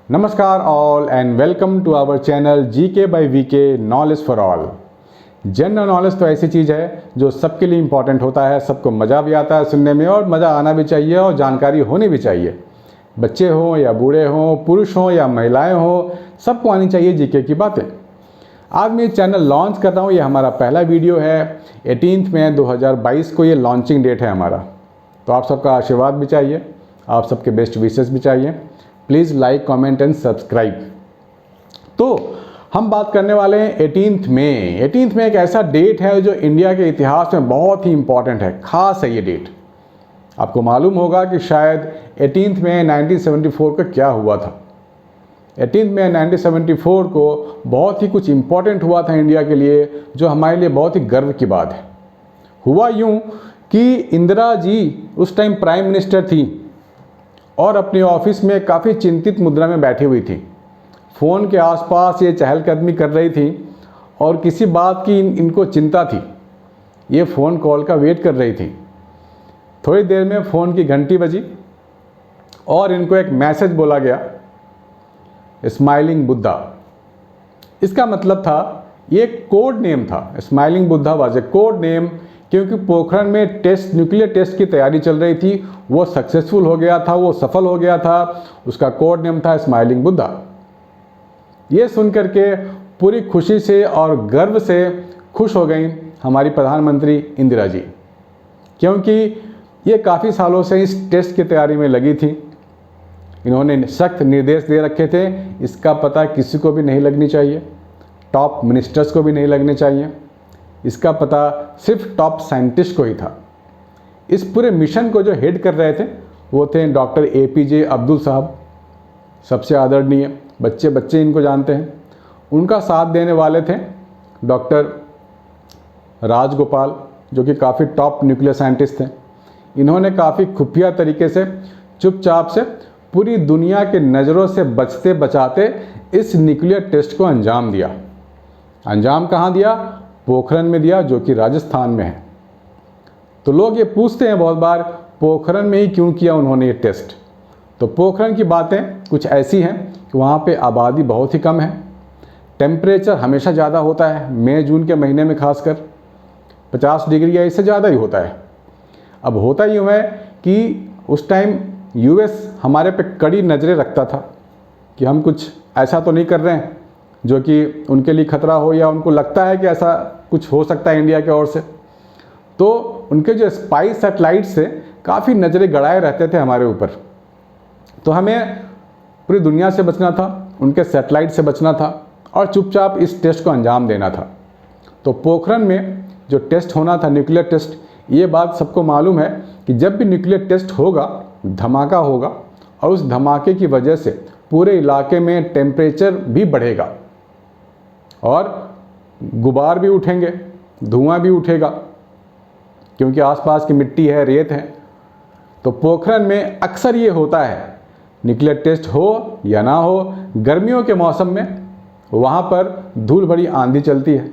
नमस्कार all and welcome to our channel GK by VK knowledge for all. General knowledge तो ऐसी चीज़ है जो सबके लिए इम्पॉर्टेंट होता है, सबको मज़ा भी आता है सुनने में और मज़ा आना भी चाहिए और जानकारी होनी भी चाहिए। बच्चे हों या बूढ़े हों, पुरुष हों या महिलाएं हों, सबको आनी चाहिए जीके की बातें। आज मैं चैनल लॉन्च कर रहा हूँ, ये हमारा पहला वीडियो है। 18 मई 2022 को ये लॉन्चिंग डेट है हमारा। तो आप सबका आशीर्वाद भी चाहिए, आप सबके बेस्ट विशेस भी चाहिए। Please like, comment and subscribe. तो हम बात करने वाले हैं 18 मई। 18 मई एक ऐसा डेट है जो इंडिया के इतिहास में बहुत ही इम्पॉर्टेंट है, ख़ास है ये डेट। आपको मालूम होगा कि शायद 18 मई 1974 को क्या हुआ था। 18 मई 1974 को बहुत ही कुछ इम्पॉर्टेंट हुआ था इंडिया के लिए, जो हमारे लिए बहुत ही गर्व की बात है। हुआ यूँ कि इंदिरा जी उस टाइम प्राइम मिनिस्टर थी और अपने ऑफिस में काफ़ी चिंतित मुद्रा में बैठी हुई थी। फ़ोन के आसपास ये चहलकदमी कर रही थी और किसी बात की इनको चिंता थी। ये फ़ोन कॉल का वेट कर रही थी। थोड़ी देर में फ़ोन की घंटी बजी और इनको एक मैसेज बोला गया, स्माइलिंग बुद्धा। इसका मतलब था, ये कोड नेम था। Smiling Buddha was a code name, क्योंकि पोखरण में न्यूक्लियर टेस्ट की तैयारी चल रही थी। वो सक्सेसफुल हो गया था, वो सफल हो गया था। उसका कोड नेम था स्माइलिंग बुद्धा। ये सुनकर के पूरी खुशी से और गर्व से खुश हो गई हमारी प्रधानमंत्री इंदिरा जी, क्योंकि ये काफ़ी सालों से इस टेस्ट की तैयारी में लगी थी। इन्होंने सख्त निर्देश दे रखे थे, इसका पता किसी को भी नहीं लगनी चाहिए, टॉप मिनिस्टर्स को भी नहीं लगने चाहिए। इसका पता सिर्फ टॉप साइंटिस्ट को ही था। इस पूरे मिशन को जो हेड कर रहे थे वो थे डॉक्टर APJ अब्दुल साहब, सबसे आदरणीय, बच्चे बच्चे इनको जानते हैं। उनका साथ देने वाले थे डॉक्टर राजगोपाल, जो कि काफ़ी टॉप न्यूक्लियर साइंटिस्ट थे। इन्होंने काफ़ी खुफिया तरीके से, चुपचाप से, पूरी दुनिया के नज़रों से बचते बचाते इस न्यूक्लियर टेस्ट को अंजाम दिया। अंजाम कहाँ दिया? पोखरण में दिया, जो कि राजस्थान में है। तो लोग ये पूछते हैं बहुत बार, पोखरण में ही क्यों किया उन्होंने ये टेस्ट? तो पोखरण की बातें कुछ ऐसी हैं कि वहाँ पे आबादी बहुत ही कम है। टेम्परेचर हमेशा ज़्यादा होता है, मई जून के महीने में खासकर 50 डिग्री या इससे ज़्यादा ही होता है। अब होता यूँ है कि उस टाइम US हमारे पे कड़ी नज़रें रखता था कि हम कुछ ऐसा तो नहीं कर रहे हैं जो कि उनके लिए खतरा हो, या उनको लगता है कि ऐसा कुछ हो सकता है इंडिया की ओर से। तो उनके जो स्पाई सैटेलाइट से काफ़ी नज़रें गड़ाए रहते थे हमारे ऊपर। तो हमें पूरी दुनिया से बचना था, उनके सैटेलाइट से बचना था और चुपचाप इस टेस्ट को अंजाम देना था। तो पोखरण में जो टेस्ट होना था, न्यूक्लियर टेस्ट, ये बात सबको मालूम है कि जब भी न्यूक्लियर टेस्ट होगा, धमाका होगा और उस धमाके की वजह से पूरे इलाके में टेम्परेचर भी बढ़ेगा और गुबार भी उठेंगे, धुआं भी उठेगा, क्योंकि आसपास की मिट्टी है, रेत है। तो पोखरण में अक्सर ये होता है, न्यूक्लियर टेस्ट हो या ना हो, गर्मियों के मौसम में वहाँ पर धूल भरी आंधी चलती है,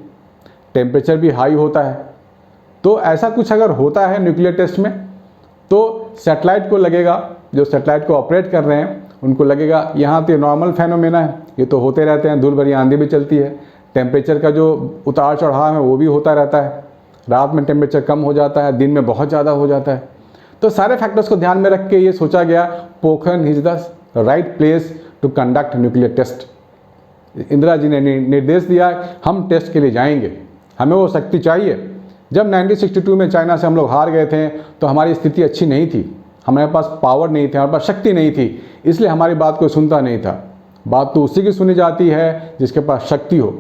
टेम्परेचर भी हाई होता है। तो ऐसा कुछ अगर होता है न्यूक्लियर टेस्ट में, तो सैटेलाइट को लगेगा, जो सैटेलाइट को ऑपरेट कर रहे हैं उनको लगेगा यहाँ तो नॉर्मल फेनोमेना है, ये तो होते रहते हैं, धूल भरी आंधी भी चलती है, टेम्परेचर का जो उतार चढ़ाव है वो भी होता रहता है। रात में टेम्परेचर कम हो जाता है, दिन में बहुत ज़्यादा हो जाता है। तो सारे फैक्टर्स को ध्यान में रख के ये सोचा गया, Pokhran is the right place to conduct nuclear test. Indira ji ने निर्देश दिया, हम टेस्ट के लिए जाएंगे, हमें वो शक्ति चाहिए। जब 1962 में चाइना से हम लोग हार गए थे तो हमारी स्थिति अच्छी नहीं थी, हमारे पास पावर नहीं थी, हमारे पास शक्ति नहीं थी, इसलिए हमारी बात कोई सुनता नहीं था। बात तो उसी की सुनी जाती है जिसके पास शक्ति हो।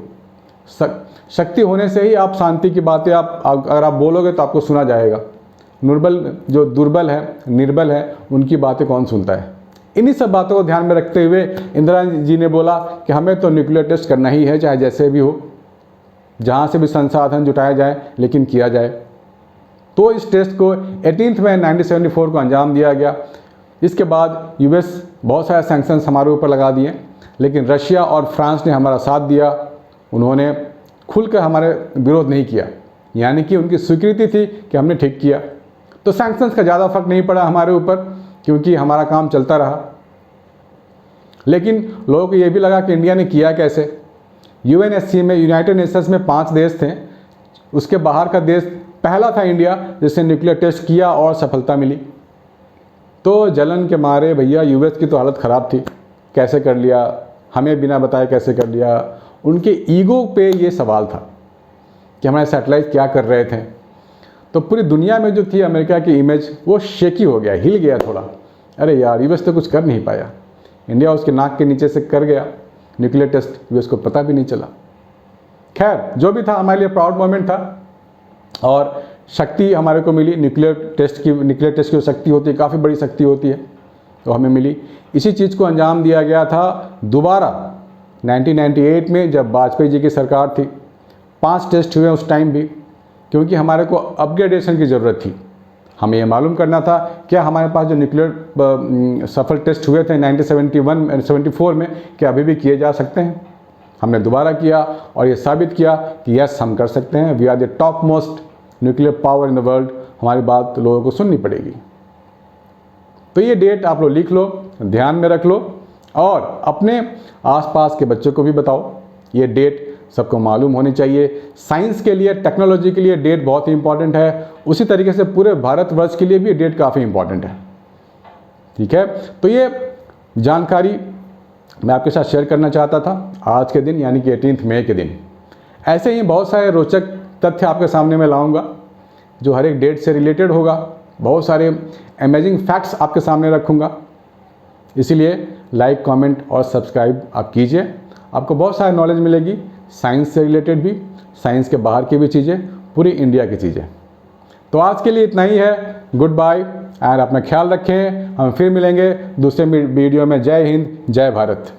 शक्ति होने से ही आप शांति की बातें अगर आप बोलोगे तो आपको सुना जाएगा। जो दुर्बल है, निर्बल है, उनकी बातें कौन सुनता है? इन्हीं सब बातों को ध्यान में रखते हुए इंदिरा जी ने बोला कि हमें तो न्यूक्लियर टेस्ट करना ही है, चाहे जैसे भी हो, जहाँ से भी संसाधन जुटाया जाए, लेकिन किया जाए। तो इस टेस्ट को 18 मई 1974 को अंजाम दिया गया। इसके बाद US बहुत सारे सैंक्शंस हमारे ऊपर लगा दिए, लेकिन रशिया और फ्रांस ने हमारा साथ दिया। उन्होंने खुलकर हमारे विरोध नहीं किया, यानी कि उनकी स्वीकृति थी कि हमने ठीक किया। तो सैंक्शंस का ज़्यादा फर्क नहीं पड़ा हमारे ऊपर, क्योंकि हमारा काम चलता रहा। लेकिन लोगों को ये भी लगा कि इंडिया ने किया कैसे। यूएनएससी में, यूनाइटेड नेशंस में 5 देश थे, उसके बाहर का देश पहला था इंडिया जिसने न्यूक्लियर टेस्ट किया और सफलता मिली। तो जलन के मारे भैया यूएस की तो हालत ख़राब थी, कैसे कर लिया, हमें बिना बताए कैसे कर लिया। उनके ईगो पे ये सवाल था कि हमारे सैटेलाइट क्या कर रहे थे। तो पूरी दुनिया में जो थी अमेरिका की इमेज वो शेकी हो गया, हिल गया थोड़ा। अरे यार, यूएस तो कुछ कर नहीं पाया, इंडिया उसके नाक के नीचे से कर गया न्यूक्लियर टेस्ट, यूएस को पता भी नहीं चला। खैर, जो भी था हमारे लिए प्राउड मोमेंट था और शक्ति हमारे को मिली। न्यूक्लियर टेस्ट की जो शक्ति होती है काफ़ी बड़ी शक्ति होती है, तो हमें मिली। इसी चीज़ को अंजाम दिया गया था दोबारा 1998 में, जब वाजपेयी जी की सरकार थी। 5 टेस्ट हुए उस टाइम भी, क्योंकि हमारे को अपग्रेडेशन की ज़रूरत थी। हमें ये मालूम करना था क्या हमारे पास जो न्यूक्लियर सफल टेस्ट हुए थे 1971 74 में, क्या अभी भी किए जा सकते हैं। हमने दोबारा किया और ये साबित किया कि यस, हम कर सकते हैं। We are the top most nuclear power in the world. हमारी बात लोगों को सुननी पड़ेगी। तो ये डेट आप लोग लिख लो, ध्यान में रख लो और अपने आसपास के बच्चों को भी बताओ। ये डेट सबको मालूम होनी चाहिए। साइंस के लिए, टेक्नोलॉजी के लिए डेट बहुत ही इंपॉर्टेंट है। उसी तरीके से पूरे भारतवर्ष के लिए भी डेट काफ़ी इंपॉर्टेंट है। ठीक है, तो ये जानकारी मैं आपके साथ शेयर करना चाहता था आज के दिन, यानी कि 18 मई के दिन। ऐसे ही बहुत सारे रोचक तथ्य आपके सामने मैं लाऊंगा जो हर एक डेट से रिलेटेड होगा। बहुत सारे अमेजिंग फैक्ट्स आपके सामने रखूंगा। इसीलिए लाइक, कमेंट और सब्सक्राइब आप कीजिए। आपको बहुत सारी नॉलेज मिलेगी, साइंस से रिलेटेड भी, साइंस के बाहर की भी चीज़ें, पूरी इंडिया की चीज़ें। तो आज के लिए इतना ही है। गुड बाय और अपना ख्याल रखें। हम फिर मिलेंगे दूसरे वीडियो में। जय हिंद, जय भारत।